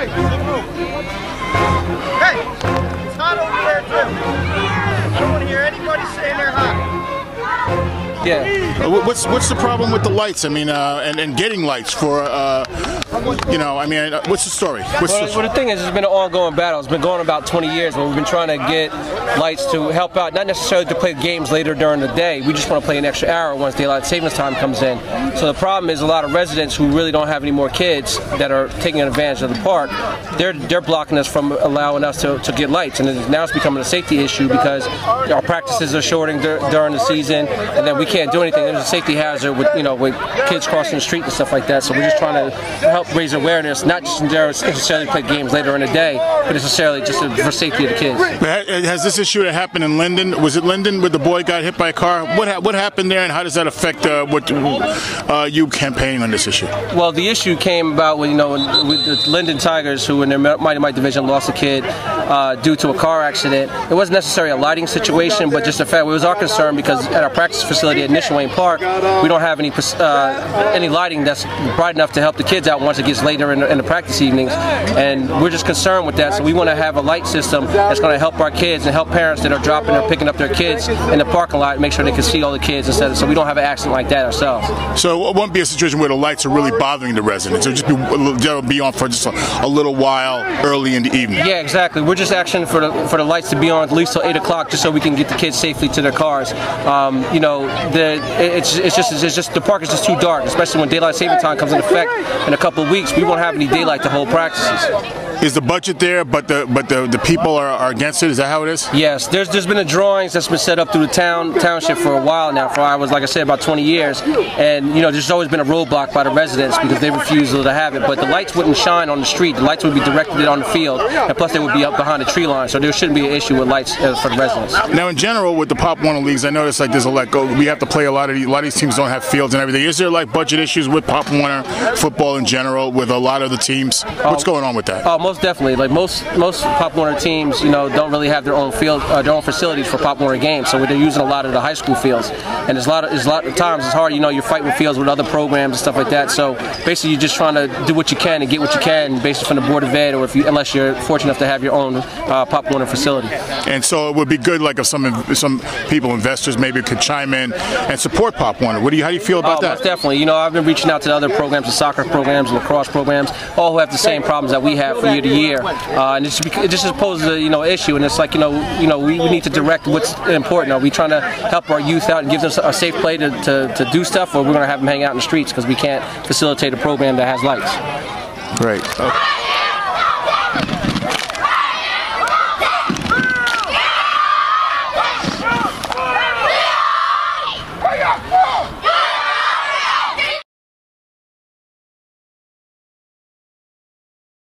Hey, it's hot over there too. I don't want to hear anybody saying they're hot. Yeah. What's the problem with the lights? I mean, and getting lights for, you know, I mean, what's the story? Well, the thing is, it's been an ongoing battle. It's been going about 20 years where we've been trying to get lights to help out, not necessarily to play games later during the day. We just want to play an extra hour once daylight savings time comes in. So the problem is a lot of residents who really don't have any more kids that are taking advantage of the park, they're blocking us from allowing us to get lights. And now it's becoming a safety issue because our practices are shorting during the season, and then we can't do anything. There's a safety hazard with, you know, with kids crossing the street and stuff like that. So we're just trying to help raise awareness, not just necessarily play games later in the day, but necessarily just for safety of the kids. Has this issue that happened in Linden? Was it Linden where the boy got hit by a car? What happened there, and how does that affect you campaigning on this issue? Well, the issue came about with, you know, with the Linden Tigers, who in their Mighty Might division lost a kid due to a car accident. It wasn't necessarily a lighting situation, but just the fact it was our concern because at our practice facility at Nishwayne Park, we don't have any lighting that's bright enough to help the kids out once it gets later in the practice evenings, and we're just concerned with that. So we want to have a light system that's going to help our kids and help parents that are dropping or picking up their kids in the parking lot, make sure they can see all the kids instead of, so we don't have an accident like that ourselves. So it won't be a situation where the lights are really bothering the residents. It'll just be on for just a little while early in the evening. Yeah, exactly. We're just asking for the lights to be on at least till 8 o'clock, just so we can get the kids safely to their cars. You know, it's just the park is just too dark, especially when daylight saving time comes into effect in a couple of weeks. We won't have any daylight to hold practices. Is the budget there, but the people are against it? Is that how it is? Yes, there's been a drawings that's been set up through the township for a while now. For like I said, about 20 years, and you know, there's always been a roadblock by the residents because they refuse to have it. But the lights wouldn't shine on the street; the lights would be directed on the field, and plus they would be up behind the tree line, so there shouldn't be an issue with lights for the residents. Now, in general, with the Pop Warner leagues, I noticed like there's we have to play a lot of these teams don't have fields and everything. Is there like budget issues with Pop Warner football in general with a lot of the teams? What's going on with that? Most definitely. Like most Pop Warner teams, you know, don't really have their own field, their own facilities for Pop Warner games. So they're using a lot of the high school fields, and there's a lot of times it's hard. You know, you're fighting fields with other programs and stuff like that. So basically, you're just trying to do what you can and get what you can, basically from the Board of Ed, or unless you're fortunate enough to have your own Pop Warner facility. And so it would be good, like if some people, investors, maybe could chime in and support Pop Warner. How do you feel about that? Most definitely. You know, I've been reaching out to the other programs, the soccer programs, lacrosse programs, all who have the same problems that we have from year to year. And it just poses a issue, and it's like we need to direct what's important. Are we trying to help our youth out and give them a safe play to do stuff, or we're going to have them hang out in the streets because we can't facilitate a program that has lights? Great. Okay.